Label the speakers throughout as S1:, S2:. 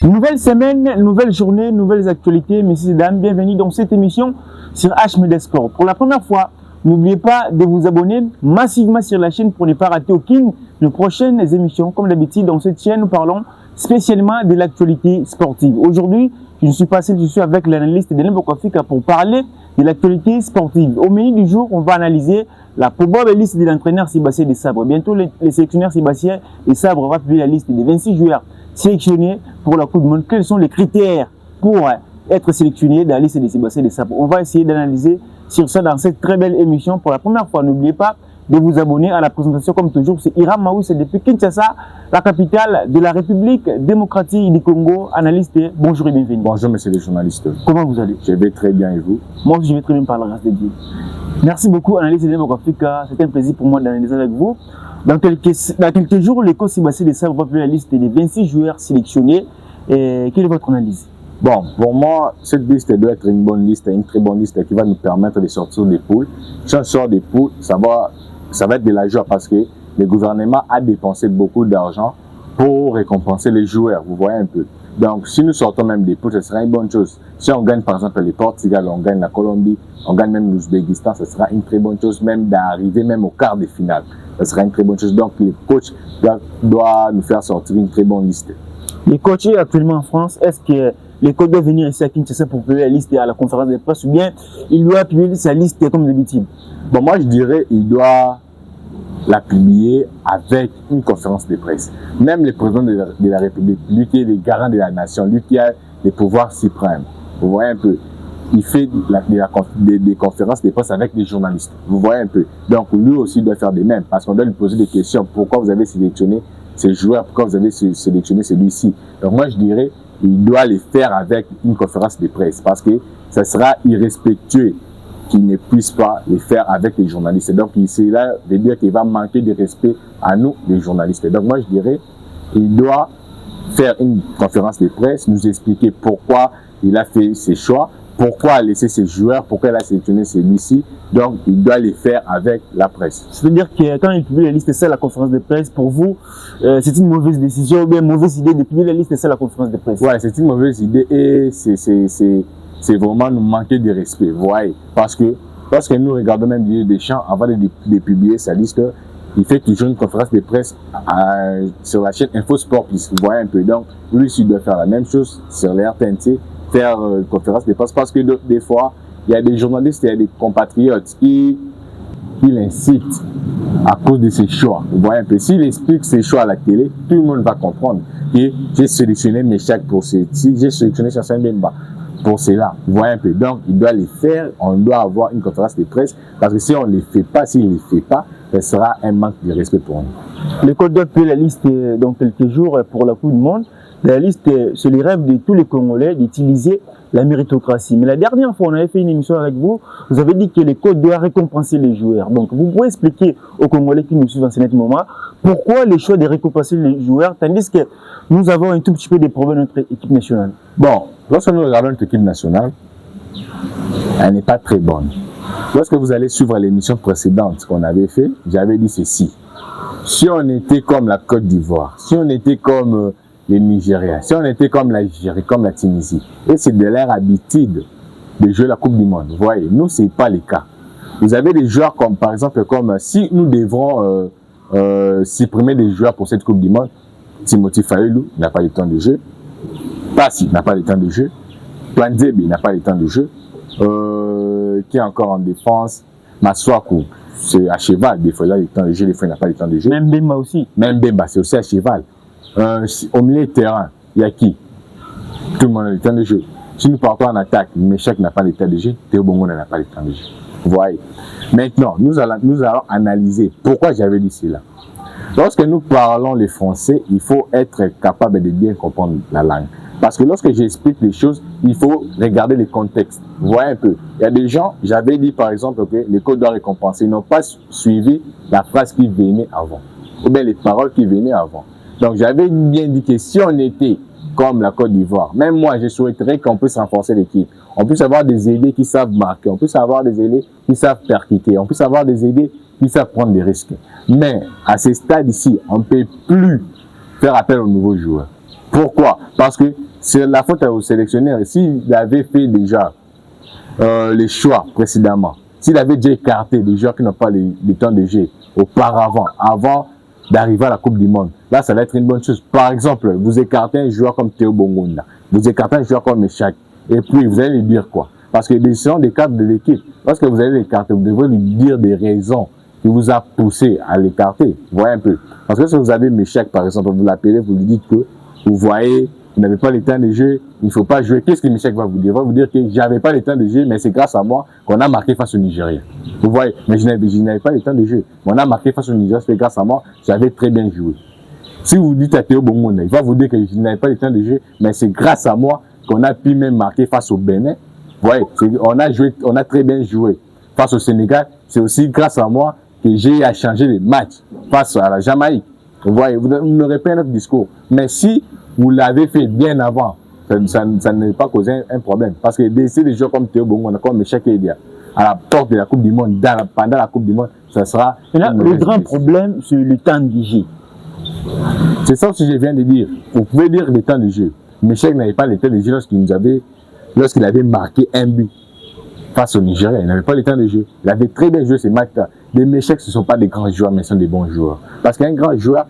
S1: Nouvelle semaine, nouvelle journée, nouvelles actualités. Messieurs et dames, bienvenue dans cette émission sur HMD Sport. Pour la première fois, n'oubliez pas de vous abonner massivement sur la chaîne pour ne pas rater aucune de nos prochaines émissions. Comme d'habitude, dans cette chaîne, nous parlons spécialement de l'actualité sportive. Aujourd'hui, je ne suis pas seul, je suis avec l'analyste Denis Bokafika pour parler de l'actualité sportive. Au menu du jour, on va analyser la probable liste de l'entraîneur Sébastien Desabre. Bientôt, le sélectionneur Sébastien Desabre va publier la liste des 26 joueurs sélectionnés pour la Coupe du Monde. Quels sont les critères pour être sélectionné dans la liste de Sébastien Desabre? On va essayer d'analyser sur ça dans cette très belle émission. Pour la première fois, n'oubliez pas de vous abonner à la présentation. Comme toujours, c'est Hiram Maouis, c'est depuis Kinshasa, la capitale de la République démocratique du Congo. Analyste, bonjour et bienvenue.
S2: Bonjour, messieurs les journalistes.
S1: Comment vous allez?
S2: Je vais très bien et vous?
S1: Moi aussi, je vais très bien par la grâce de Dieu. Merci beaucoup, analyste Denis Bokafika. C'est un plaisir pour moi d'analyser avec vous. Dans quelques jours, le coach Sébastien Desabre va publier la liste des 26 joueurs sélectionnés. Et quelle est votre analyse?
S2: Bon, pour moi, cette liste doit être une bonne liste, une très bonne liste qui va nous permettre de sortir des poules. Si on sort des poules, ça va être de la joie parce que le gouvernement a dépensé beaucoup d'argent pour récompenser les joueurs, vous voyez un peu. Donc, si nous sortons même des poules, ce sera une bonne chose. Si on gagne par exemple le Portugal, on gagne la Colombie, on gagne même l'Ouzbékistan, ce sera une très bonne chose, même d'arriver même au quart de finale. Ce sera une très bonne chose. Donc, les coachs doivent nous faire sortir une très bonne liste.
S1: Les coachs actuellement en France, est-ce que les coachs doivent venir ici à Kinshasa pour publier la liste à la conférence de presse ou bien il doit publier sa liste comme d'habitude?
S2: Bon, moi je dirais il doit la publier avec une conférence de presse. Même le président de la République, lui qui est le garant de la nation, lui qui a les pouvoirs suprêmes, vous voyez un peu, il fait des conférences de presse avec des journalistes, vous voyez un peu. Donc lui aussi doit faire de même parce qu'on doit lui poser des questions. Pourquoi vous avez sélectionné ces joueurs? Pourquoi vous avez sélectionné celui-ci? Donc moi je dirais il doit les faire avec une conférence de presse parce que ça sera irrespectueux qu'il ne puisse pas les faire avec les journalistes. Donc, cela veut dire qu'il va manquer de respect à nous, les journalistes. Donc, moi, je dirais qu'il doit faire une conférence de presse, nous expliquer pourquoi il a fait ses choix, pourquoi laisser ses joueurs, pourquoi il a sélectionné celui-ci. Donc, il doit les faire avec la presse.
S1: C'est-à-dire que quand il publie la liste, c'est la conférence de presse. Pour vous, c'est une mauvaise décision ou bien une mauvaise idée de publier la liste, c'est la conférence de presse?
S2: Oui, c'est une mauvaise idée et c'est vraiment nous manquer de respect, vous voyez. Parce que lorsque nous regardons même Didier Deschamps, avant de publier sa liste, il fait toujours une conférence de presse sur la chaîne Infosport Plus, vous voyez un peu. Donc, lui aussi doit faire la même chose sur l'RTNC, faire une conférence de presse parce que des fois, il y a des journalistes, il y a des compatriotes qui l'incitent à cause de ses choix. Vous voyez un peu, s'il explique ses choix à la télé, tout le monde va comprendre que j'ai sélectionné Méchac pour ceci, j'ai sélectionné Chassin Bemba pour cela, vous voyez un peu. Donc, il doit les faire, on doit avoir une conférence de presse, parce que si on ne les fait pas, s'il ne les fait pas, ce sera un manque de respect pour nous.
S1: Le code doit payer la liste dans quelques jours pour la Coupe du Monde. La liste, c'est le rêve de tous les Congolais d'utiliser la méritocratie. Mais la dernière fois, on avait fait une émission avec vous, vous avez dit que le code doit récompenser les joueurs. Donc, vous pouvez expliquer aux Congolais qui nous suivent en ce moment pourquoi les choix de récompenser les joueurs, tandis que nous avons un tout petit peu de problèmes dans notre équipe nationale.
S2: Bon, lorsque nous regardons notre équipe nationale, elle n'est pas très bonne. Lorsque vous allez suivre l'émission précédente qu'on avait fait, j'avais dit ceci. Si on était comme la Côte d'Ivoire, si on était comme les Nigériens, si on était comme l'Algérie, comme la Tunisie, et c'est de leur habitude de jouer la Coupe du Monde, vous voyez, nous, ce n'est pas le cas. Vous avez des joueurs comme, par exemple, comme si nous devrons supprimer des joueurs pour cette Coupe du Monde, Timothy Fayulu n'a pas le temps de jeu, Passi n'a pas le temps de jeu, Planzebi n'a pas le temps de jeu, qui est encore en défense, Maswaku, c'est à cheval, des fois il a le temps de jeu, des fois il n'a pas le temps de jeu.
S1: Même Bemba aussi.
S2: Même Bemba, c'est aussi à cheval. Au milieu de terrain, il y a qui? Tout le monde a le temps de jeu. Si nous partons en attaque, Méchac n'a pas le temps de jeu, Théo Bongo n'a pas le temps de jeu. Vous voyez. Maintenant, nous allons analyser pourquoi j'avais dit cela. Lorsque nous parlons le français, il faut être capable de bien comprendre la langue. Parce que lorsque j'explique les choses, il faut regarder les contextes. Vous voyez un peu. Il y a des gens, j'avais dit par exemple que les codes doivent récompenser. Ils n'ont pas suivi la phrase qui venait avant. Ou bien les paroles qui venaient avant. Donc j'avais bien dit que si on était comme la Côte d'Ivoire, même moi je souhaiterais qu'on puisse renforcer l'équipe. On puisse avoir des ailiers qui savent marquer. On puisse avoir des ailiers qui savent percuter. On puisse avoir des ailiers qui savent prendre des risques. Mais à ce stade ici, on ne peut plus faire appel aux nouveaux joueurs. Pourquoi? Parce que c'est la faute au sélectionneur. S'il avait fait déjà les choix précédemment, s'il avait déjà écarté des joueurs qui n'ont pas les temps de jeu auparavant, avant d'arriver à la Coupe du Monde, là, ça va être une bonne chose. Par exemple, vous écartez un joueur comme Théo Bongonda, vous écartez un joueur comme Meshak, et puis vous allez lui dire quoi? Parce que les sont des cadres de l'équipe. Lorsque vous allez l'écarter, vous devrez lui dire des raisons qui vous a poussé à l'écarter. Vous voyez un peu. Parce que si vous avez Meshak, par exemple, vous l'appelez, vous lui dites que vous voyez, vous n'avez pas le temps de jeu, il ne faut pas jouer. Qu'est-ce que Meshak va vous dire? Il va vous dire que j'avais pas le temps de jeu, mais c'est grâce à moi qu'on a marqué face au Nigeria. Vous voyez, mais je n'avais pas le temps de jeu. On a marqué face au Nigeria, c'est grâce à moi, j'avais très bien joué. Si vous dites à Théo Bongonda, il va vous dire que je n'avais pas le temps de jeu, mais c'est grâce à moi qu'on a pu même marquer face au Bénin. Vous voyez, on a très bien joué face au Sénégal. C'est aussi grâce à moi que j'ai changé les matchs face à la Jamaïque. Vous voyez, vous n'aurez pas notre discours. Mais si vous l'avez fait bien avant, ça n'est pas causé un problème. Parce que laisser des joueurs comme Théo Bongonda, comme Meshak Elia, à la porte de la Coupe du Monde, pendant la Coupe du Monde, ça sera...
S1: Et là, le grand problème, c'est le temps de jeu.
S2: C'est ça que je viens de dire. Vous pouvez dire le temps de jeu. Meshak n'avait pas le temps de jeu lorsqu'il avait marqué un but face au Nigeria. Il n'avait pas le temps de jeu. Il avait très bien joué ces matchs-là. Les Meshak, ce ne sont pas des grands joueurs, mais ce sont des bons joueurs. Parce qu'un grand joueur,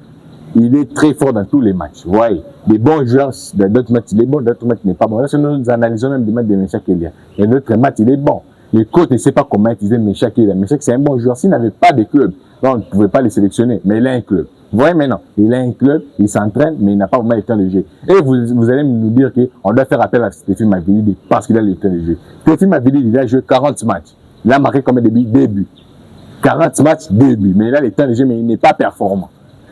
S2: il est très fort dans tous les matchs. Vous voyez, des bons joueurs, dans d'autres matchs, il est bon, dans d'autres matchs, il n'est pas bon. Là, si nous analysons même des matchs de Meshak Elia, et d'autres matchs, il est bon. Le coach ne sait pas comment utiliser Meshak Elia. Meshak, c'est un bon joueur. S'il n'avait pas de club, on ne pouvait pas les sélectionner, mais il a un club. Vous voyez maintenant, il a un club, il s'entraîne, mais il n'a pas vraiment le temps de jeu. Et vous allez nous dire qu'on doit faire appel à Stéphane Mavididi parce qu'il a le temps de jeu. Stéphane Mavididi, il a joué 40 matchs. Il a marqué combien de buts? 2 buts. 40 matchs, 2 buts. Mais il a le temps de jeu, mais il n'est pas performant.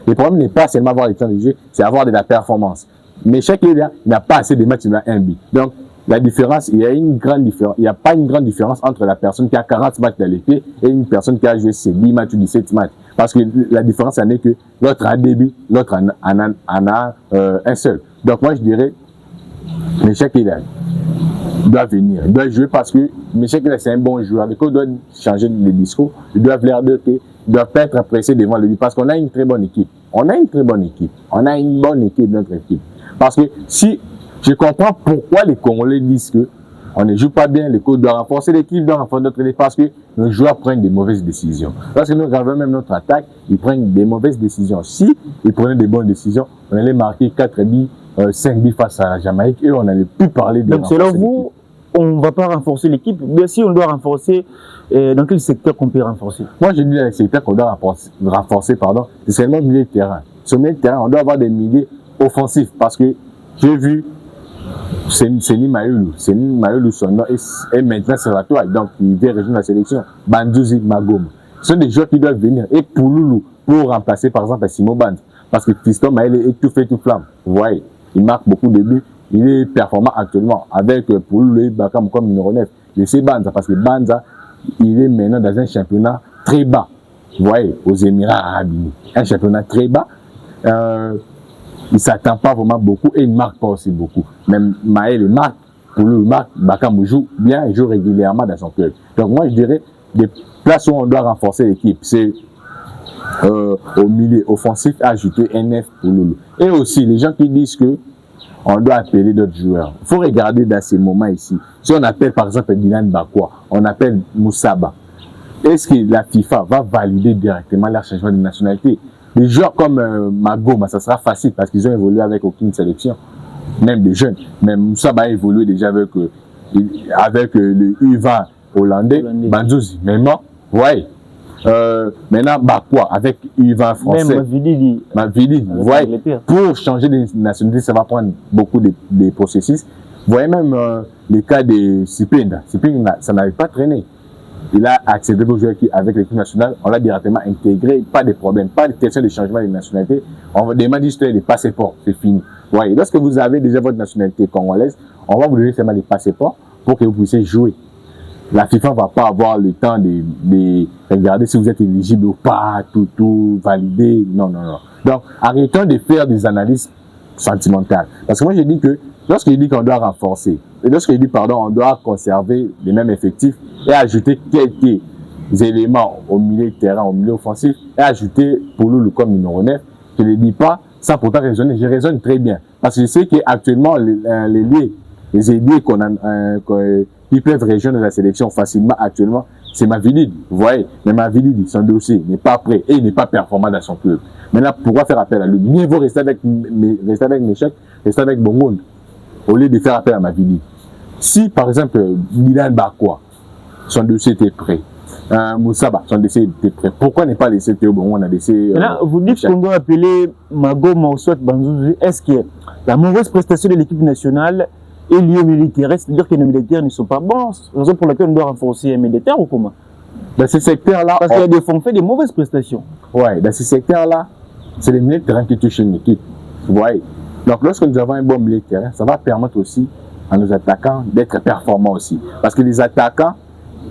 S2: Le problème n'est pas seulement avoir le temps de jeu, c'est avoir de la performance. Mais chaque il n'a pas assez de matchs, il a un but. Donc, la différence, il y a une grande différence. Il n'y a pas une grande différence entre la personne qui a 40 matchs dans l'épée et une personne qui a joué ses 10 matchs ou 17 matchs. Parce que la différence, c'est que l'autre a 2 buts, l'autre en a un seul. Donc, moi, je dirais, Meshak Elia doit venir, il doit jouer parce que Meshak Elia, c'est un bon joueur. Le coach doit changer le discours. Ils doivent leur dire qu'ils ne doivent pas être appréciés devant lui parce qu'on a une très bonne équipe. On a une très bonne équipe. On a une bonne équipe, notre équipe. Parce que si je comprends pourquoi les Congolais disent que on ne joue pas bien, le coach doit renforcer l'équipe, doit renforcer notre équipe parce que nos joueurs prennent des mauvaises décisions. Lorsque nous regardons même notre attaque, ils prennent des mauvaises décisions. Si ils prenaient des bonnes décisions, on allait marquer 4 buts, 5 buts face à la Jamaïque et on n'allait plus parler de...
S1: Donc selon vous, on ne va pas renforcer l'équipe, mais si on doit renforcer, dans quel secteur qu'on peut renforcer?
S2: Moi, je dis dans le secteur qu'on doit renforcer, c'est seulement le milieu de terrain. Sur le milieu de terrain, on doit avoir des milieux offensifs parce que j'ai vu Seni Mayoulou, son nom est maintenant sur la toile, donc il vient rejoindre la sélection. Bandouzi, Magom. Ce sont des joueurs qui doivent venir. Et Pouloulou, pour remplacer par exemple Simo Band, parce que Fiston Maël est tout fait, tout flamme. Vous voyez, il marque beaucoup de buts. Il est performant actuellement avec Pouloulou et Bakam comme numéro 9. Laissez Banza, parce que Banza, il est maintenant dans un championnat très bas. Vous voyez, aux Émirats Arabes Unis. Un championnat très bas. Il ne s'attend pas vraiment beaucoup et il ne marque pas aussi beaucoup. Même Maël marque, Pouloulou marque, Bakam joue bien, il joue régulièrement dans son club. Donc moi je dirais, des places où on doit renforcer l'équipe, c'est au milieu offensif, ajouter NF Pouloulou. Et aussi, les gens qui disent que on doit appeler d'autres joueurs. Il faut regarder dans ces moments ici. Si on appelle par exemple Dylan Bakwa, on appelle Moussaba, est-ce que la FIFA va valider directement leur changement de nationalité? Des joueurs comme Magoma, ça sera facile parce qu'ils ont évolué avec aucune sélection, même des jeunes. Mais Moussaba a évolué déjà avec le U20 hollandais, Bandouzi, maintenant, ouais. Maintenant, Bakwa, avec U20 français.
S1: Même
S2: Mavidi, vous voyez, pour changer de nationalité, ça va prendre beaucoup de processus. Vous voyez même le cas de Sipinda. Sipinda, ça n'avait pas traîné. Il a accepté de jouer avec l'équipe nationale, on l'a directement intégré, pas de problème, pas de question de changement de nationalité. On va demander juste les passeports, c'est fini. Ouais, lorsque vous avez déjà votre nationalité congolaise, on va vous donner seulement les passeports pour que vous puissiez jouer. La FIFA ne va pas avoir le temps de regarder si vous êtes éligible ou pas, tout valider. Non. Donc, arrêtons de faire des analyses sentimentales. Parce que moi, je dis que lorsque je dis qu'on doit renforcer, et lorsque je dis, on doit conserver les mêmes effectifs et ajouter quelques éléments au milieu de terrain, au milieu offensif, et ajouter Pouloulou comme numéro 9, je ne dis pas sans pourtant raisonner. Je raisonne très bien. Parce que je sais qu'actuellement, les ailiers qui peuvent rejoindre la sélection facilement actuellement, c'est Mavididi. Vous voyez, mais Mavididi, son dossier n'est pas prêt et il n'est pas performant dans son club. Maintenant, pourquoi faire appel à lui? Mieux vaut rester avec Meshak, rester avec Bongound, au lieu de faire appel à Mavididi. Si, par exemple, Milan Bakwa, son dossier était prêt, Moussaba, son dossier était prêt, pourquoi ne pas laisser Théo Bongound, on a laissé...
S1: Là, vous dites qu'on doit appeler Mago Maosouat Banzouzou. Est-ce que la mauvaise prestation de l'équipe nationale est liée aux militaires? C'est-à-dire que les militaires ne sont pas bons, raison pour laquelle on doit renforcer les militaires ou comment?
S2: Dans ce secteur-là...
S1: Parce qu'il y a des fonds faits des mauvaises prestations.
S2: Ouais, dans ce secteur-là, c'est les milieux de terrain qui touchent une équipe. Vous voyez. Donc, lorsque nous avons un bon milieu de terrain, ça va permettre aussi à nos attaquants d'être performants aussi. Parce que les attaquants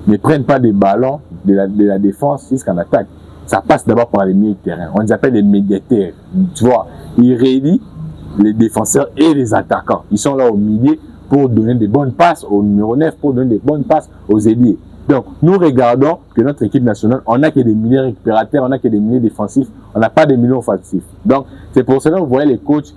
S2: ne prennent pas des ballons de la défense jusqu'en attaque. Ça passe d'abord par les milieux de terrain. On les appelle les médiateurs. Tu vois, ils relient les défenseurs et les attaquants. Ils sont là au milieu pour donner des bonnes passes au numéro 9, pour donner des bonnes passes aux ailiers. Donc, nous regardons que notre équipe nationale, on n'a que des milieux récupérateurs, on n'a que des milieux défensifs, on n'a pas de milieux offensifs. Donc, c'est pour cela que vous voyez les coachs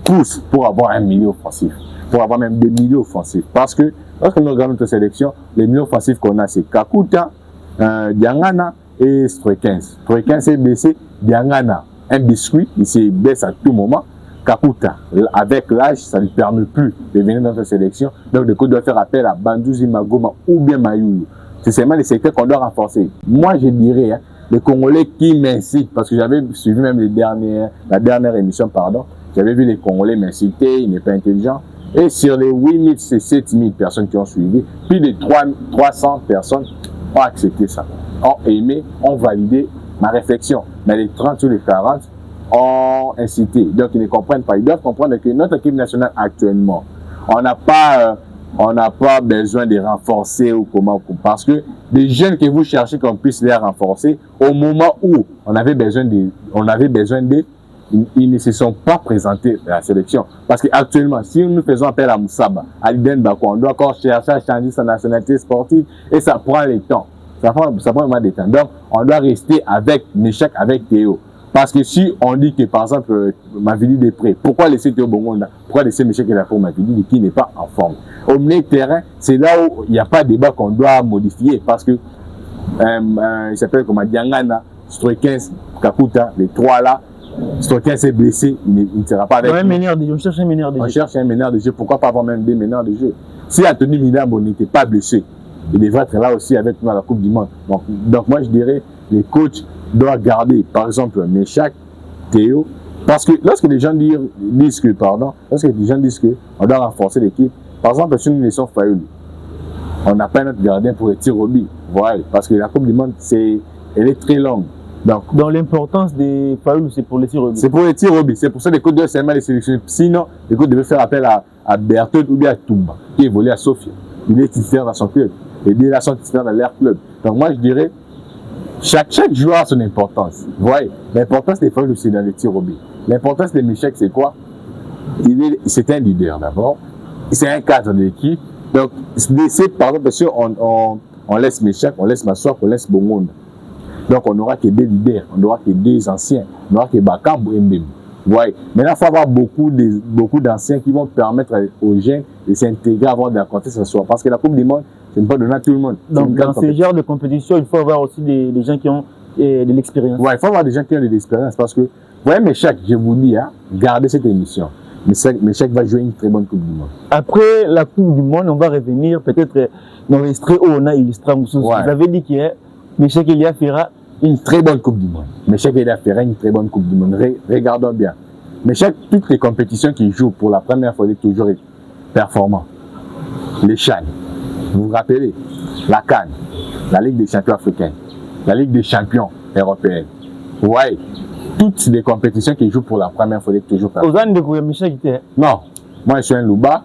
S2: poussent pour avoir un milieu offensif, pour avoir même des milieux offensifs. Parce que lorsque nous regardons notre sélection, les milieux offensifs qu'on a, c'est Kakuta, Diangana et Stroikens. Stroikens est blessé, Diangana, un biscuit, il se baisse à tout moment. Kakuta, avec l'âge, ça ne lui permet plus de venir dans notre sélection. Donc, le coach doit faire appel à Bandouzi Magoma ou bien Mayoulou. C'est seulement les secteurs qu'on doit renforcer. Moi, je dirais, hein, les Congolais qui m'incitent, parce que j'avais suivi même la dernière émission, j'avais vu les Congolais m'inciter, il n'est pas intelligent. Et sur les 8000, c'est 7000 personnes qui ont suivi, plus de 300 personnes ont accepté ça, ont aimé, ont validé ma réflexion. Mais les 30 ou les 40 ont incité. Donc, ils ne comprennent pas. Ils doivent comprendre que notre équipe nationale actuellement, on n'a pas besoin de renforcer ou comment, parce que les jeunes que vous cherchez qu'on puisse les renforcer, au moment où on avait besoin d'eux, ils ne se sont pas présentés à la sélection. Parce qu'actuellement, si nous faisons appel à Moussaba, à Liden Bako, on doit encore chercher à changer sa nationalité sportive et ça prend le temps. Ça prend vraiment du temps. Donc, on doit rester avec Meshak, avec Théo. Parce que si on dit que, par exemple, Mavididi est prêt, pourquoi laisser Théo Bongonda? Pourquoi laisser Meshak pour Mavididi qui n'est pas en forme? Au milieu de terrain, c'est là où il n'y a pas de débat qu'on doit modifier. Parce que, il s'appelle comme Diangana, Stroikens, Kakuta, les trois là, Stroikens est blessé, il ne sera pas avec nous.
S1: On cherche un meneur de jeu.
S2: On cherche un meneur de jeu. Pourquoi pas avoir même des meneurs de jeu? Si Anthony Milambo n'était pas blessé, il devrait être là aussi avec nous à la Coupe du Monde. Donc moi, je dirais, les coachs doivent garder, par exemple, Meshak, Théo, parce que lorsque les gens disent que on doit renforcer l'équipe, par exemple, si nous laissons Fayoulou, on n'a pas notre gardien pour les tirs au but. Voilà, parce que la Coupe du Monde, elle est très longue.
S1: Donc l'importance des Fayoulou, c'est pour les tirs au but.
S2: C'est pour les tirs au but. C'est pour ça que les coachs doivent seulement les sélectionner. Sinon, les coachs devaient faire appel à Berthold ou bien à Toumba, qui évolue à Sofia. Il est titulaire dans son club. Et des sont titulaires dans leur club. Donc moi, je dirais, chaque joueur a son importance. Vous voyez, l'importance des Fayoulou, c'est dans les tirs au but. L'importance des Meshak, c'est quoi? C'est un leader d'abord. C'est un cadre de l'équipe. Donc, par exemple, si on laisse Meshak, on laisse Massouk, on laisse Bongonda. Donc, on n'aura que des leaders, on n'aura que des anciens, on n'aura que Bakambu et Mbembe. Ouais. Maintenant, il faut avoir beaucoup d'anciens qui vont permettre aux jeunes de s'intégrer, avoir de la confiance en soi. Parce que la Coupe du Monde, ce n'est pas donné à tout le monde.
S1: Donc, dans ce genre de compétition, il faut avoir aussi des gens qui ont de l'expérience.
S2: Ouais, il faut avoir des gens qui ont de l'expérience. Parce que, vous voyez, Meshak, je vous dis, hein, gardez cette émission. Meshak va jouer une très bonne Coupe du Monde.
S1: Après la Coupe du Monde, on va revenir peut-être dans l'extrait où on a illustré Moussou. Vous avez dit que Meshak Elia fera
S2: une très bonne Coupe du Monde. Meshak Elia fera une très bonne Coupe du Monde. Regardons bien. Meshak, toutes les compétitions qu'il joue pour la première fois, il est toujours performant. Les CHAN, vous vous rappelez, la CAN, la Ligue des champions africains, la Ligue des champions européenne. Ouais. Toutes les compétitions qu'il joue pour la première fois, il est toujours performant.
S1: Aux années de Meshak était.
S2: Non, moi je suis un Louba.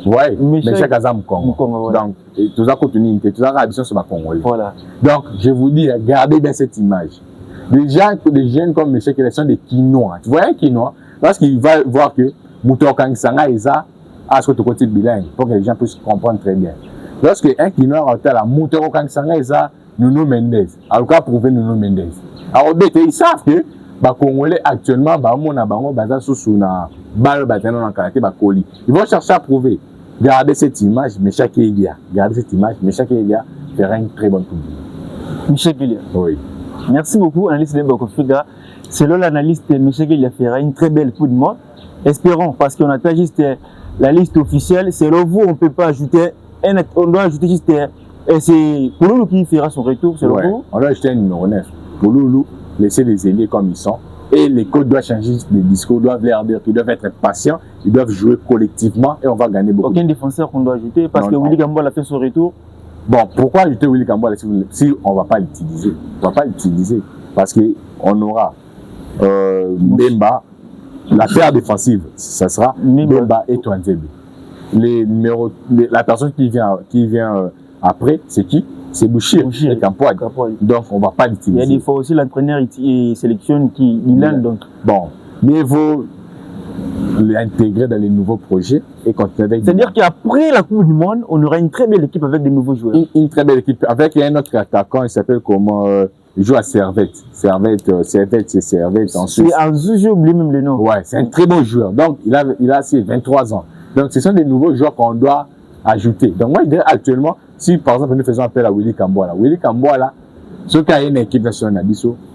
S2: Ouais, Meshak Azam Congo.
S1: Voilà.
S2: Donc, tout ça continue, tout ça réaction sur ma Congolais.
S1: Voilà.
S2: Donc, je vous dis, regardez bien cette image. Des jeunes comme Meshak, ils sont des Quinois. Tu vois un Quinois, lorsqu'il va voir que Moutokang Sanga est là, à ce côté bilingue, pour que les gens puissent comprendre très bien. Lorsque un Quinois rentre là, Moutokang Sanga est là, Nuno Mendes. Alors, qu'à prouver Nuno Mendes. Alors, ils savent que Congolais actuellement, ils vont chercher à prouver. Regardez cette image, Mecha Kelia. Regardez cette image, Mecha Kelia fera une très bonne coupe.
S1: Mecha Kelia.
S2: Oui.
S1: Merci beaucoup, analyste de Bakofiga. Selon l'analyste, Mecha Kelia fera une très belle coupe de monde. Espérons, parce qu'on attend juste la liste officielle. Selon vous, on ne peut pas ajouter, on doit ajouter juste. Et c'est Pouloulou qui fera son retour, selon vous.
S2: On doit ajouter un numéro 9. Pouloulou, laisser les ailiers comme ils sont. Et les coachs doivent changer les discours, doivent leur dire qu'ils doivent être patients, ils doivent jouer collectivement et on va gagner beaucoup.
S1: Aucun défenseur qu'on doit ajouter parce que Willy Gamboa a fait son retour.
S2: Bon, pourquoi ajouter Willy Gamboa si on ne va pas l'utiliser? On ne va pas l'utiliser parce qu'on aura Mbemba, la paire défensive, ça sera Mbemba et Twanzebe. La personne qui vient après, c'est qui? C'est Bouchir et Kampoad. Donc, on ne va pas l'utiliser.
S1: Il y a des fois aussi l'entraîneur sélectionne Milan. Donc.
S2: Bon, mieux vaut l'intégrer dans les nouveaux projets et continuer avec.
S1: C'est-à-dire qu'après la Coupe du Monde, on aura une très belle équipe avec des nouveaux joueurs.
S2: Une très belle équipe avec un autre attaquant, il s'appelle comment il joue à Servette. Servette en Suisse.
S1: J'ai oublié même le nom.
S2: Ouais, c'est un très bon joueur. Donc, il a ses 23 ans. Donc, ce sont des nouveaux joueurs qu'on doit ajouter. Donc, moi, je dirais actuellement, si par exemple nous faisons appel à Willy Gamboa, ce qui a une équipe nationale,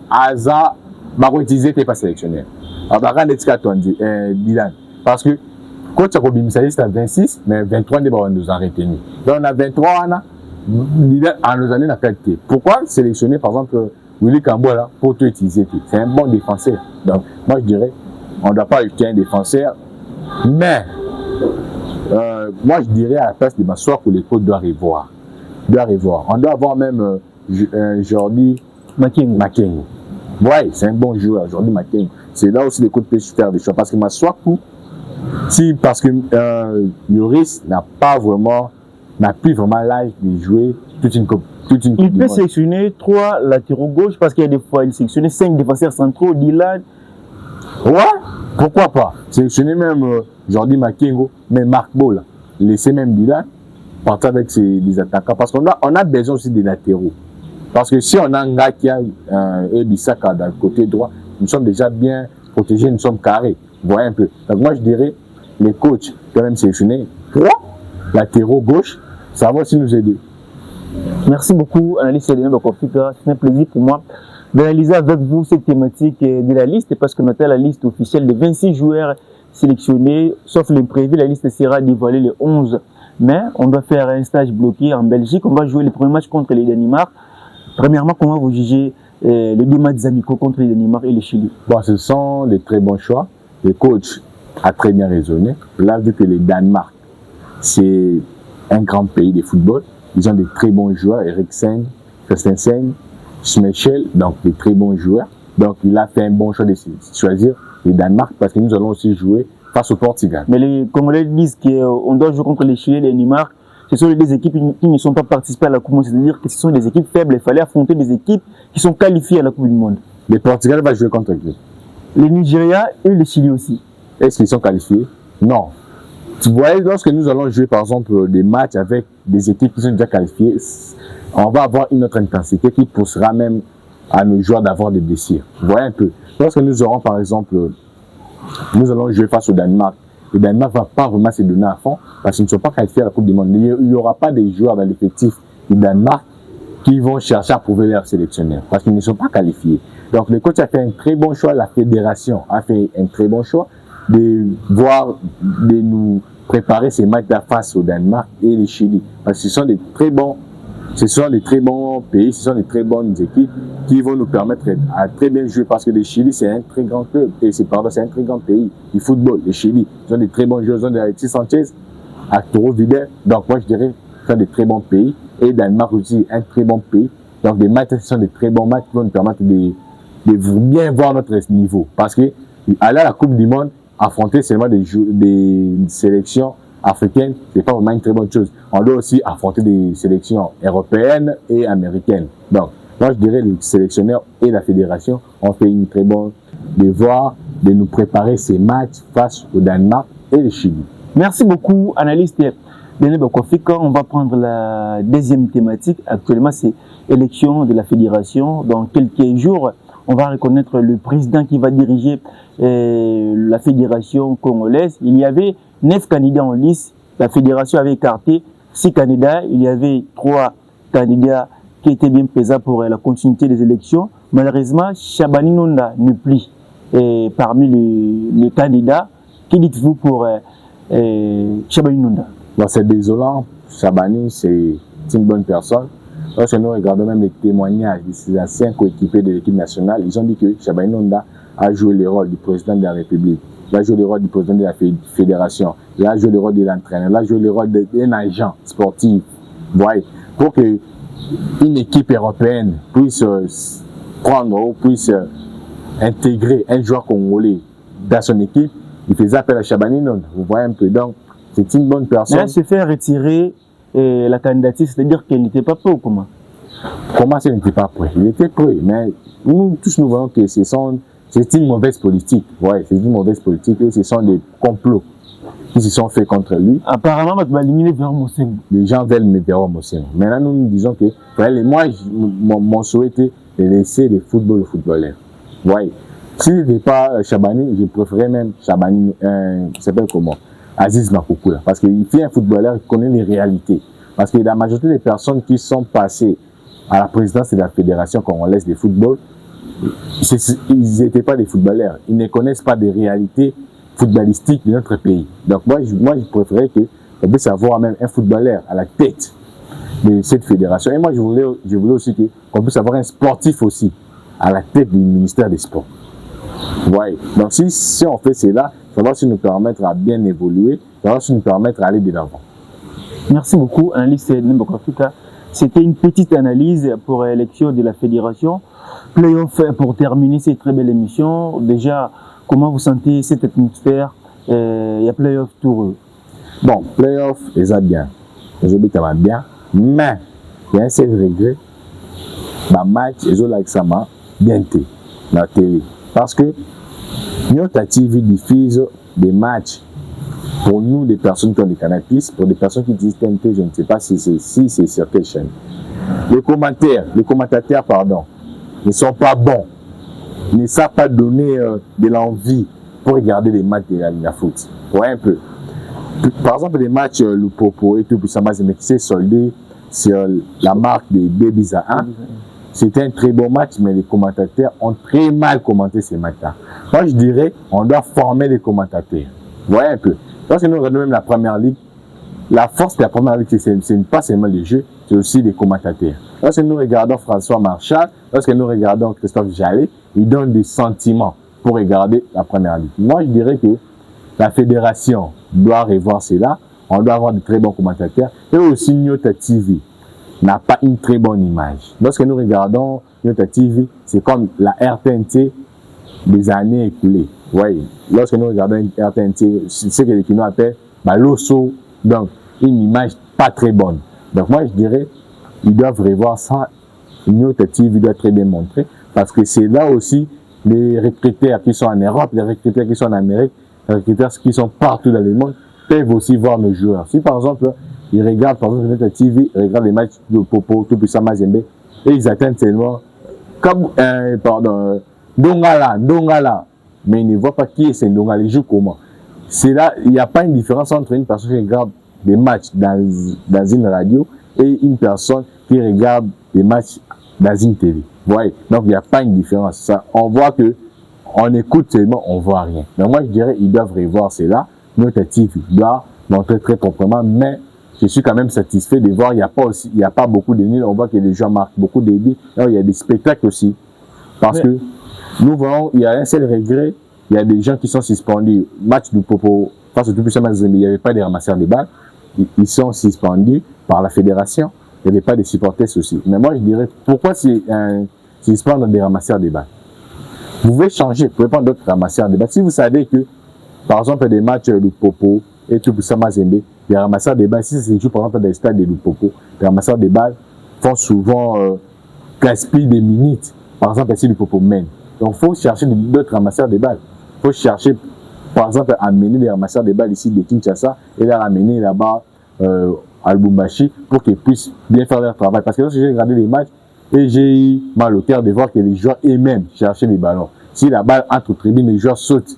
S2: Aza, Barotisé n'était pas sélectionné. Alors, Dylan. Parce que, quand tu as c'est à 26, mais 23 nous a retenu. Donc, on a 23 ans, Dylan, en nos années, n'a pas été. Pourquoi sélectionner, par exemple, Willy Gamboa pour tout utiliser? C'est un bon défenseur. Donc, moi, je dirais, on ne doit pas ajouter un défenseur, mais moi, je dirais à la place de m'asseoir que les coachs doivent revoir. On doit avoir même Jordi Makengo. Oui, c'est un bon joueur, Jordi Makengo. C'est là aussi les coachs peuvent faire des choix. Parce que Maswaku, parce que Yoris n'a plus vraiment l'âge de jouer toute une coupe.
S1: Il peut sélectionner 3 latéraux gauche parce qu'il y a des fois, il sélectionne 5 défenseurs centraux, Dylan.
S2: Ouais, pourquoi pas? Sélectionner même Jordi Makengo, mais Marc Boll, laisser même Dylan partir avec des attaquants. Parce qu'on a besoin aussi des latéraux. Parce que si on a un gars qui a Ebissaka dans le côté droit, nous sommes déjà bien protégés, nous sommes carrés. Vous voyez un peu. Donc moi je dirais, les coachs peuvent même sélectionner 3 latéraux gauche, ça va aussi nous aider.
S1: Merci beaucoup, analyste Elena Bakofika. C'est un plaisir pour moi d'analyser avec vous cette thématique de la liste parce qu'on a la liste officielle de 26 joueurs sélectionnés, sauf l'imprévu. La liste sera dévoilée le 11 mai. On doit faire un stage bloqué en Belgique. On va jouer le premier match contre les Danemark. Premièrement, comment vous jugez les 2 matchs amicaux contre les Danemark et le Chili?
S2: Bon, ce sont des très bons choix. Le coach a très bien raisonné. Là, vu que les Danemark, c'est un grand pays de football, ils ont des très bons joueurs, Eriksen, Christensen, Schmeichel, donc des très bons joueurs. Donc, il a fait un bon choix de choisir le Danemark parce que nous allons aussi jouer face au Portugal.
S1: Mais les Congolais disent qu'on doit jouer contre les Chili et les Danemark. Ce sont des équipes qui ne sont pas participées à la Coupe du Monde, c'est-à-dire que ce sont des équipes faibles. Il fallait affronter des équipes qui sont qualifiées à la Coupe du Monde.
S2: Le Portugal va jouer contre qui?
S1: Le Nigeria et le Chili aussi.
S2: Est-ce qu'ils sont qualifiés? Non. Tu vois, lorsque nous allons jouer par exemple des matchs avec des équipes qui sont déjà qualifiées, on va avoir une autre intensité qui poussera même à nos joueurs d'avoir des blessures. Vous voyez un peu. Lorsque nous aurons par exemple, nous allons jouer face au Danemark, le Danemark ne va pas vraiment se donner à fond parce qu'ils ne sont pas qualifiés à la Coupe du Monde. Il n'y aura pas des joueurs dans l'effectif du Danemark qui vont chercher à prouver leur sélectionneur parce qu'ils ne sont pas qualifiés. Donc le coach a fait un très bon choix, la fédération a fait un très bon choix de nous préparer ces matchs face au Danemark et le Chili. Parce que ce sont des très bons pays, ce sont des très bonnes équipes qui vont nous permettre à très bien jouer parce que le Chili c'est un très grand club et c'est un très grand pays du football. Le Chili, ils ont des très bons joueurs, ils ont des Alexis Sanchez, Arturo Vidal. Donc moi je dirais que ce sont des très bons pays et le Danemark aussi un très bon pays. Donc des matchs, ce sont des très bons matchs qui vont nous permettre de bien voir notre niveau. Parce que aller à la Coupe du Monde, affronter seulement des sélections africaines, c'est pas vraiment une très bonne chose. On doit aussi affronter des sélections européennes et américaines. Donc, moi je dirais les sélectionneurs et la fédération ont fait une très bonne devoir de nous préparer ces matchs face au Danemark et le Chili.
S1: Merci beaucoup, analyste Denis Bakofika. On va prendre la deuxième thématique. Actuellement, c'est l'élection de la fédération. Dans quelques jours, on va reconnaître le président qui va diriger la fédération congolaise. Il y avait 9 candidats en lice. La fédération avait écarté 6 candidats. Il y avait 3 candidats qui étaient bien pesants pour la continuité des élections. Malheureusement, Chabani Nonda n'est plus parmi les candidats. Que dites-vous pour Chabani Nonda?
S2: C'est désolant. Chabani, c'est une bonne personne. Lorsque nous regardons même les témoignages de ces anciens coéquipiers de l'équipe nationale, ils ont dit que Chabani Nonda a joué le rôle du président de la République, il a joué le rôle du président de la fédération, il a joué le rôle de l'entraîneur, il a joué le rôle d'un agent sportif. Voyez, pour que une équipe européenne puisse prendre ou puisse intégrer un joueur congolais dans son équipe, il faisait appel à Chabani Nonda. Vous voyez un peu, donc c'est une bonne personne.
S1: Mais elle se fait retirer la candidature, c'est-à-dire qu'elle n'était pas prête ou comment?
S2: Comment ça n'était pas prêt? Il était prêt, mais nous tous nous voyons que c'est une mauvaise politique. Ouais, c'est une mauvaise politique et ce sont des complots qui se sont faits contre lui.
S1: Apparemment,
S2: les gens veulent me vers Mosengo. Maintenant, nous disons que moi, mon souhait était de laisser les footballeurs. Ouais. S'il n'était pas Chabani, je préférais même Chabani, il s'appelle comment? Aziz Makoukoula. Parce qu'il fait un footballeur qui connaît les réalités. Parce que la majorité des personnes qui sont passées à la présidence de la Fédération congolaise de football, ils n'étaient pas des footballeurs. Ils ne connaissent pas des réalités footballistiques de notre pays. Donc moi, je préférais qu'on puisse avoir même un footballeur à la tête de cette fédération. Et moi, je voulais aussi qu'on puisse avoir un sportif aussi à la tête du ministère des Sports. Ouais. Donc si on fait cela, ça va aussi nous permettre à bien évoluer, ça va aussi nous permettre à aller de l'avant.
S1: Merci beaucoup, analyste Nembokafika. C'était une petite analyse pour l'élection de la fédération. Playoff pour terminer cette très belle émission. Déjà, comment vous sentez cette atmosphère? Il y a playoff tour.
S2: Bon, playoff, ça bien. Aujourd'hui, ça va bien. Mais, il y a un seul regret. Le match, ils ont l'examen bien dans la télé. Parce que notre TV diffuse des matchs pour nous, des personnes qui ont des canaux+, pour des personnes qui disent TNT, je ne sais pas si c'est sur quelle chaîne. Les commentateurs, ne sont pas bons, ne savent pas donner de l'envie pour regarder les matchs de la foot. Ouais, un peu. Par exemple, les matchs Lupopo et tout, puis ça m'a qui s'est soldé sur la marque des Babies à 1. C'était un très bon match, mais les commentateurs ont très mal commenté ces matchs-là. Moi, je dirais, on doit former les commentateurs. Vous voyez un peu. Lorsque nous regardons même la première ligue, la force de la première ligue, c'est pas seulement les jeux, c'est aussi les commentateurs. Lorsque nous regardons François Marchal, lorsque nous regardons Christophe Jallet, ils donnent des sentiments pour regarder la première ligue. Moi, je dirais que la fédération doit revoir cela. On doit avoir de très bons commentateurs. Et aussi, Nyota TV n'a pas une très bonne image. Lorsque nous regardons Nyota TV, c'est comme la RTNT des années écoulées. Oui, lorsque nous regardons une RTNT, c'est ce que les Kinois appellent l'osso, donc une image pas très bonne. Donc moi, je dirais, ils doivent revoir ça. Nyota TV doit très bien montrer, parce que c'est là aussi les recruteurs qui sont en Europe, les recruteurs qui sont en Amérique, les recruteurs qui sont partout dans le monde, peuvent aussi voir nos joueurs. Si par exemple, ils regardent par exemple Nyota TV, ils regardent les matchs de Popo, tout puissant Mazembe, et ils atteignent seulement, comme, Ndongala, mais ils ne voient pas qui est ce Ndongala, il joue comment. C'est là, il n'y a pas une différence entre une personne qui regarde des matchs dans une radio et une personne qui regarde des matchs dans une télé. Vous voyez? Donc il n'y a pas une différence. Ça, on voit que on écoute seulement, on ne voit rien. Donc moi je dirais ils doivent revoir cela. Notre TV doit montrer très proprement, mais je suis quand même satisfait de voir il n'y a pas beaucoup de nuls. On voit que les gens marquent beaucoup de buts. Il y a des spectacles aussi. Parce que nous voyons, il y a un seul regret, il y a des gens qui sont suspendus. Match du Popo, face au tout-puissant Mazembe, il n'y avait pas de ramasseurs de balles. Ils sont suspendus par la fédération. Il n'y avait pas de supporters aussi. Mais moi, je dirais, pourquoi suspendre des ramasseurs de balles? Vous pouvez changer, vous pouvez prendre d'autres ramasseurs de balles. Si vous savez que, par exemple, des matchs du Popo et tout-puissant Mazembe, les ramasseurs de balles, si c'est joue par exemple dans les stades de Popo, les ramasseurs de balles font souvent gaspiller des minutes. Par exemple, ici, le Popo mène. Donc, il faut chercher d'autres ramasseurs de balles. Il faut chercher, par exemple, à amener les ramasseurs de balles ici de Kinshasa et les ramener là-bas à Lubumbashi pour qu'ils puissent bien faire leur travail. Parce que lorsque j'ai regardé les matchs, Et j'ai eu mal au cœur de voir que les joueurs eux-mêmes cherchaient les ballons. Si la balle entre tribune, les joueurs sautent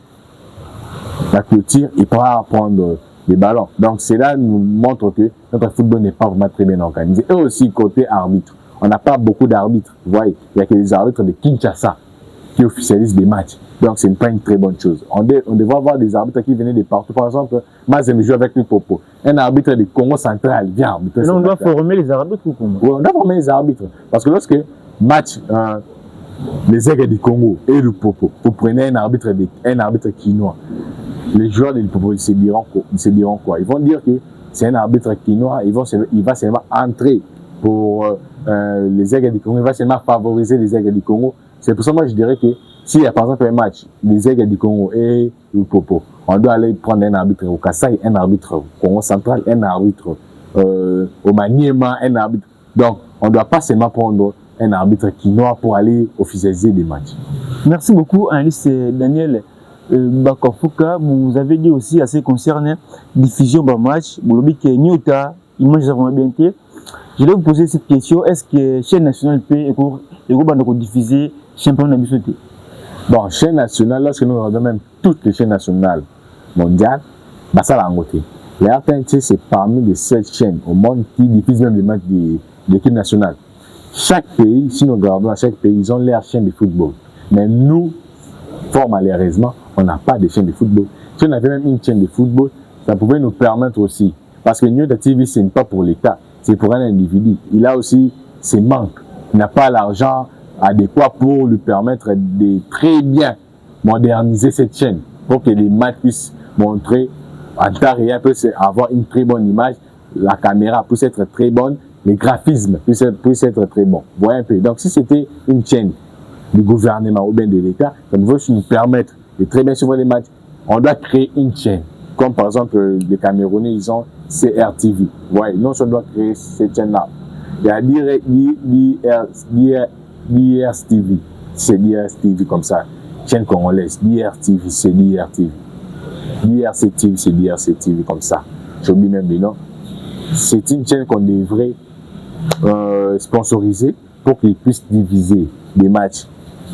S2: la clôture et pas prendre les ballons. Donc cela nous montre que notre football n'est pas vraiment très bien organisé. Et aussi côté arbitre, on n'a pas beaucoup d'arbitres. Vous voyez, il n'y a que les arbitres de Kinshasa qui officialisent des matchs. Donc ce n'est pas une très bonne chose. On devrait avoir des arbitres qui venaient de partout. Par exemple, moi j'aime jouer avec Popo. Un arbitre du Congo central vient arbitrer.
S1: On doit former les arbitres ou comment?
S2: Oui, on doit former les arbitres. Parce que lorsque match les aigles du Congo et le Popo, vous prenez un arbitre quinois. Les joueurs de l'Ipopo, ils se diront quoi? Ils vont dire que c'est un arbitre quinois, il va seulement entrer pour les aigles du Congo, il va seulement favoriser les aigles du Congo. C'est pour ça que moi je dirais que s'il y a par exemple un match, les aigles du Congo et l'Ipopo, on doit aller prendre un arbitre au Kassai, un arbitre au Congo central, un arbitre au Maniema, un arbitre. Donc on ne doit pas seulement prendre un arbitre quinois pour aller officialiser des matchs.
S1: Merci beaucoup, Alice Daniel. Bakafuka, vous avez dit aussi à ce qui concerne diffusion de match, vous l'avez dit que Nyota, image vraiment bien été. Je vais vous poser cette question, est-ce que chaîne nationale peut diffuser championnat de Bissauté?
S2: Bon, chaîne nationale, lorsque nous regardons même toutes les chaînes nationales mondiales, bah ça l'a engouté. La RTNC, c'est parmi les 7 chaînes au monde qui diffusent même les matchs de l'équipe nationale. Chaque pays, si nous regardons à chaque pays, ils ont leur chaîne de football. Mais nous, fort malheureusement, on n'a pas de chaîne de football. Si on avait même une chaîne de football, ça pouvait nous permettre aussi. Parce que Nyota TV, ce n'est pas pour l'État, c'est pour un individu. Il a aussi ses manques. Il n'a pas l'argent adéquat pour lui permettre de très bien moderniser cette chaîne pour que les matchs puissent montrer en temps réel, puissent avoir une très bonne image, la caméra puisse être très bonne, les graphismes puissent être très bons. Vous voyez un peu. Donc si c'était une chaîne du gouvernement ou bien de l'État, ça veut nous permettre de très bien suivre les matchs. On doit créer une chaîne. Comme par exemple, les Camerounais, ils ont CRTV. Ouais, nous, on doit créer cette chaîne-là. Il y a DRTV. C'est DRTV comme ça. Chaîne congolaise. DRTV, c'est DRTV. DRCTV, c'est DRCTV comme ça. J'oublie même le nom. C'est une chaîne qu'on devrait sponsoriser pour qu'ils puissent diviser des matchs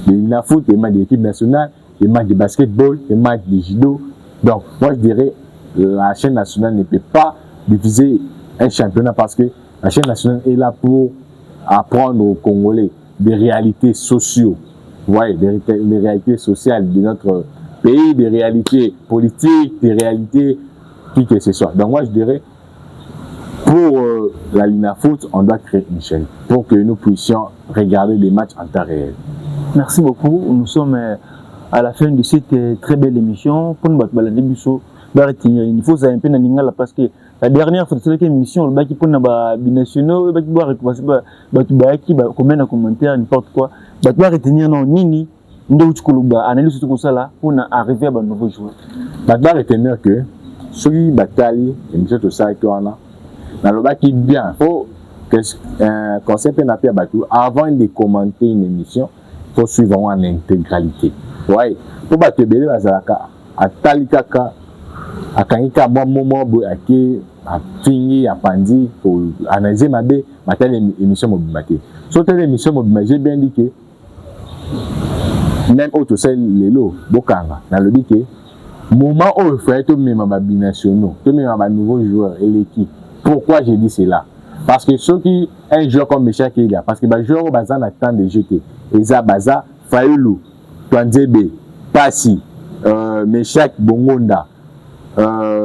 S2: de l'INAFOOT, des matchs de l'équipe nationale, des matchs de basketball, des matchs de judo. Donc, moi je dirais la chaîne nationale ne peut pas diffuser un championnat parce que la chaîne nationale est là pour apprendre aux Congolais des réalités sociales, ouais, des réalités sociales de notre pays, des réalités politiques, des réalités qui que ce soit. Donc moi je dirais pour la LINAFOOT, on doit créer une chaîne pour que nous puissions regarder des matchs en temps réel.
S1: Merci beaucoup. Nous sommes à la fin de cette très belle émission. Pour nous battre il faut ça un peu dans parce que la dernière fois cette émission, le bac pour nous binationaux, le bac doit récompenser combien de commentaires n'importe quoi. Bac doit retenir non nini ndo chukuluba analyse tout ça là pour arriver à un nouveau joueur.
S2: Bac doit retenir que ceux qui bataillent émission tout ça qu'on a dans le bac bien faut que concept n'a pas battu avant de commenter une émission. Faut suivre en intégralité. Ouais. Pour battre belé bazalaka atalikaka akangika moment bo ake afingi apandi pour analyser mabe matel émission mobimate. So telle émission mobimate, j'ai bien dit que même auto celle lelo bokanga na lobi que moment où il faut être même ma binationaux, tout même ma nouveau joueur et l'équipe. Pourquoi j'ai dit cela? Parce que ceux qui un joueur comme Michel Keïla parce que ba joueur au bazan attend de jeter. Eza Baza, Fayoulou, Twanzebe, Passi, Meshak Bongonda,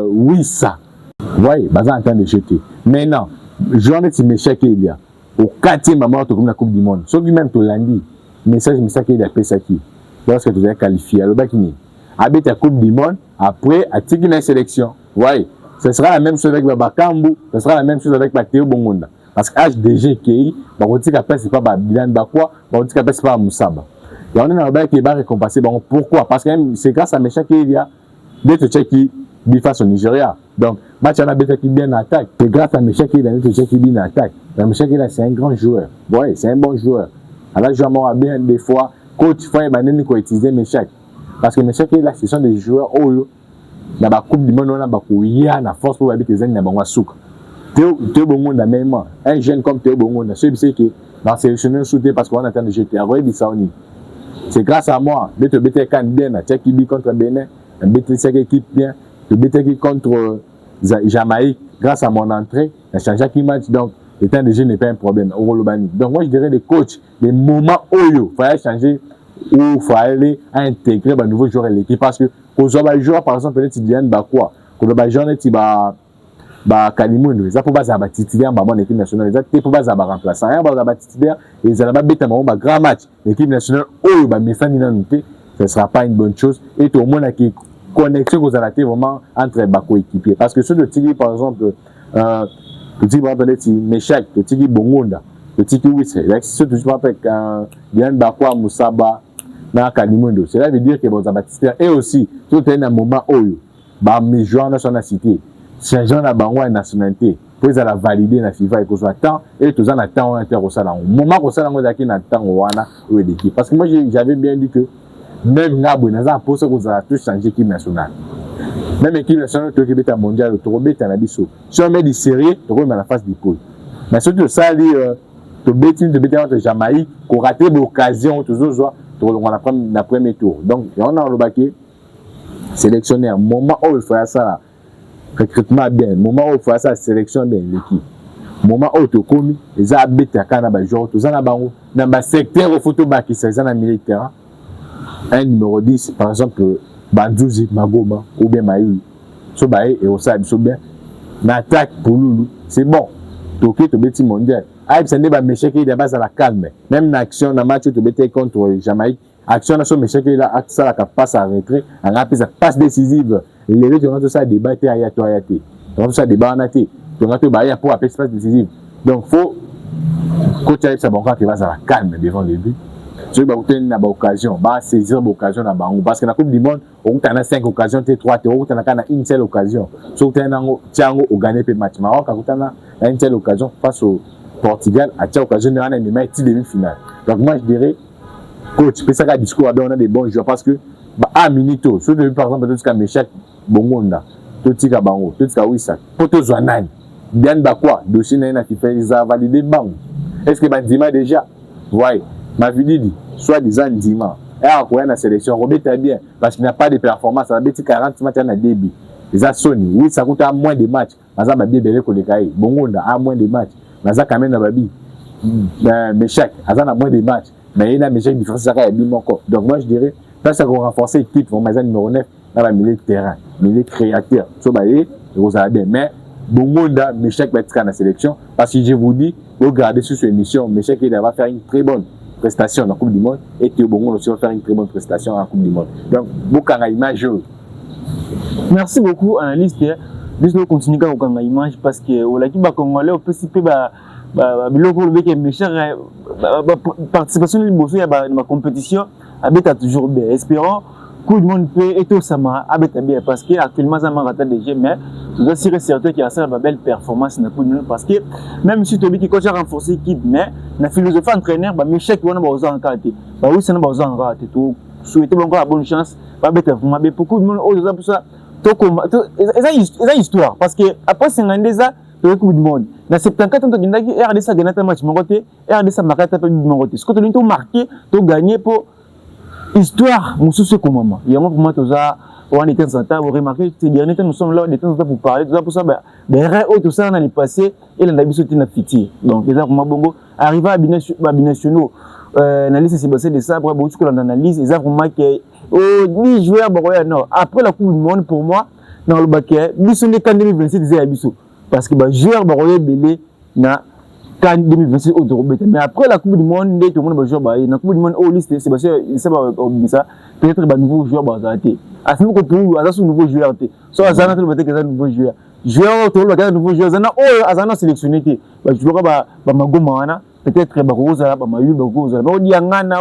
S2: Wissa. Vous voyez, Baza en train de jeter. Maintenant, journée de Meshak il y a au 4e moment comme la Coupe du Monde. Ceux qui même tout lundi, message Meshak il y a Pesaki. Lorsque tu es qualifié, le Bakini. Habite la Coupe du Monde, après, à tirer une sélection. Vous voyez, ce sera la même chose avec Babakambu, ce sera la même chose avec Théo Bongonda. Parce que HDG qui c'est pas Bilan Bakwa, c'est pas Moussaba. Et on est dans le bail qui va récompenser. Pourquoi? Parce que c'est grâce à Mécha qu'il y a d'autres Tchèques qui face au Nigeria. Donc, match on a qui bien en attaque. C'est grâce à Mécha qu'il y a d'autres Tchèques qui bien en attaque. Mécha qu'il c'est un grand joueur. Oui, c'est un bon joueur. Alors, je vais bien des fois, coach, il faut utiliser Mécha. Parce que Mécha qu'il ce sont des joueurs où, dans la Coupe du Monde, on a la force pour habiter les années dans Théo Bongonda même, un jeune comme Théo Bongonda, celui qui dans sélectionner sauter parce qu'on attend de jeter. C'est grâce à moi. De te bêter quand bien, Tchakibi contre Bénin, de bêter cette équipe bien, de bêter contre Jamaïque, grâce à mon entrée, j'ai changé qui match. Donc, le temps de jeu n'est pas un problème. Donc, moi, je dirais les coachs, les moments où il fallait changer, où il fallait intégrer un nouveau joueur à l'équipe. Parce que, pour les joueurs, par exemple, peut-être Diane Bakwa, pour les joueurs, Kalimundo, ils ont pour base titulaire dans l'équipe nationale, ils ont pour base remplaçant, ils ont titulaire, ils ont bêté un grand match. L'équipe nationale, oh, ce ne sera pas une bonne chose. Et tout le monde a qui connexion que vous avez vraiment entre les coéquipiers. Parce que ceux de Tigui, par exemple, le Tigui, par exemple, Meshak, le Tigui Bongonda, le Tigui Wisse, ceux de Diane Bakwa, Moussaba, Kalimundo, cela veut dire que vous avez titulaire. Et aussi, tout est un moment où mes joueurs sont à citer. Changeant la banque nationalité pour les valider la FIFA et que soit temps et tout ça na temps inter au salon moment au salon on na temps wana ou l'équipe parce que moi j'avais bien dit que même ngabo na pour ça que a tout changer équipe nationale même équipe nationale to équipe mondiale to rebeta na biso si on met des séries to remet la face du pôle mais surtout ça li to beti de beta entre Jamaïque qu'on raté l'occasion toujours to on la premier tour donc on a le baquet sélectionnaire moment où il faut ça recrutement bien, moment où il faut ça sélection bien l'équipe. Moment où tu commis, les habits à Canada, genre, tout ça dans le secteur au photo qui c'est dans le militaire. Un numéro 10, par exemple, Bandouzi, Magoma, ou bien Maï, Sobaï et Osa, bien. L'attaque pour Loulou, c'est bon. Toké, tu bêtis mondial. Aïe, c'est un méchant qui est de base à la calme. Même l'action, dans le match, tu bêtis contre Jamaïque. Action, dans ce méchant qui est là, ça la passe à retrait, en rappel, ça passe décisive. Les deux, tu as tout ça débat, tu as tout ça débat en athée. Tu as tout ça pour appeler espace décisif. Donc, il faut que tu aies ça bon quand tu vas à la calme devant le but. Tu vas avoir une occasion, saisir l'occasion parce que dans la Coupe du Monde, on a 5 occasions, tu as 3, tu as une seule occasion. Si tu as gagné le match Maroc, tu as une seule occasion face au Portugal, tu as occasion de gagner une demi-finale. Donc, moi, je dirais, coach, tu peux discours, on a des bons joueurs parce que, à Minito, si tu par exemple, tu as Meshak Bongonda, tu as Bango, tu as Wissa, Poto Zouanani, Diane Bakwa, dossier Naina qui fait, ils ont validé Bango. Est-ce que Bandima déjà, voyez, ma vie dit, soit disant Ndima, et après la sélection, Robert est bien, parce qu'il n'y a pas de performance, ça a 40 matchs à début. Les a Sony, oui, ça coûte à moins de matchs, mais ça m'a bien belé que les cahiers, Bongonda a moins de matchs, mais ça quand même, Babi, Meshak, ça a moins de matchs, mais il y a Meshak différence, ça a bien encore. Donc moi je dirais, parce qu'on renforce l'équipe, on met numéro 9 dans le milieu de terrain, milieu créateur. So, vous avez bien. Mais, bon monde, Meshak va être dans la sélection. Parce que je vous dis, regardez sur cette émission, Meshak va faire une très bonne prestation dans la Coupe du Monde. Et Théo Bongo aussi va faire une très bonne prestation dans la Coupe du Monde. Donc, beaucoup d'image.
S1: Merci beaucoup, analyste. Juste nous continuer à image parce que au Laki Congolais, on peut s'y participation de la compétition a toujours bien. Espérons que le monde peut être au Sama bien parce qu'actuellement ça m'a raté déjà mais je dois assurer certain qu'il y a une belle performance dans le monde parce que même si tu dis que tu as renforcé l'équipe mais la philosophie entraîneur mais chaque fois on a besoin de qualité oui ça n'a pas besoin de rater tout souhaiter encore la bonne chance mais beaucoup de monde aux pour ça c'est histoire parce que après 52 ans le Coupe du Monde. Dans 74 ans, RDC a gagné un match mongoté, RDC a marqué un peu de mongoté. Ce que tu as marqué, tu as gagné pour histoire, monsieur comment. Il y a un moment pour ça, on était en temps, vous remarquez, ces derniers temps, nous sommes là, on était en temps pour parler, tout ça pour ça, tout ça, on a passé, et on a vu sauter notre fitier. Donc, les gens, bongo, arriver à binationaux, analyse Sébastien de Sabre, beaucoup de l'analyse, les gens, remarqué, 10 joueurs, non. Après la Coupe du Monde, pour moi, dans le baquet, nous sommes en 2026, des Abissou. Parce que les joueurs vont belé na CAN 2026 au Dorobet. Mais après la Coupe du Monde, tout le monde va jouer. La Coupe du Monde, au liste, c'est parce que peut-être que les nouveaux joueurs vont arrêter. À ce moment-là, pour un nouveau joueur, soit à Zana, peut-être que c'est un nouveau joueur. Joueur, tout le monde, un nouveau joueur. Zana, Zana sélectionné. Je vois Magoma, peut-être que Barosa, Mayu, Barosa. Mais on dit Angana,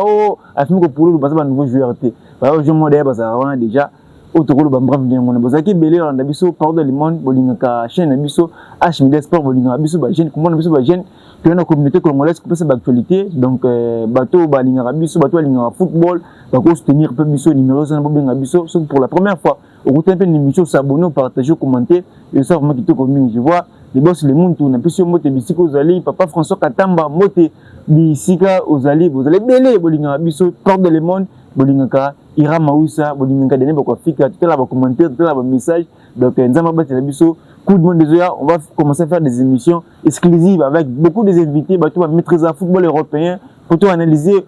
S1: à ce moment-là, pour le un nouveau joueur. Je me dis, déjà. Autour de Bambram bien mon abozaki belé en abisso par de limon bolinga ka chaîne abisso H Media Sport bolinga abisso ba chaîne comment abisso ba chaîne dans la communauté congolaise qui peut cette actualité. Donc, bateau, balingara biso, bateau, balingara football, bateau, soutenir peu biso, numéro 1, biso. Pour la première fois, au retour de l'émission, s'abonner, partager, commenter. Et ça, vraiment, qui te communique. Je vois, les boss, les monde, on a plus sur moté, bisiko, aux papa François Katamba, moté, bisika, aux alliés, vous allez belé, bolingara biso, porte de le monde, bolingaka, ira maoussa, bolingaka, dene, bako fika, tout là, commentaire, tout là, message. Donc, nzamba, bati, la biso, coup de monde désolé, on va commencer à faire des émissions exclusives avec beaucoup des invités, bah, tout va maîtriser le football européen, pour tout analyser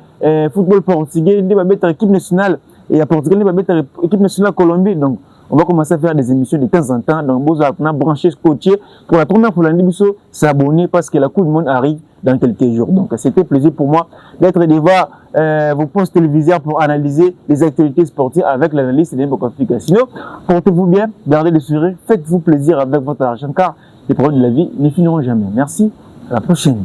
S1: football portugais, il va mettre l'équipe nationale, et à Portugal, il va mettre l'équipe nationale Colombie. Donc, on va commencer à faire des émissions de temps en temps. Donc, on a branché ce coaché. Pour la première fois, l'année, s'abonner parce que la Coupe du Monde arrive dans quelques jours. Donc, c'était plaisir pour moi d'être devant vos postes téléviseurs pour analyser les actualités sportives avec l'analyste de Mbokafika. Sinon, portez-vous bien, gardez le sourire, faites-vous plaisir avec votre argent car les problèmes de la vie ne finiront jamais. Merci, à la prochaine.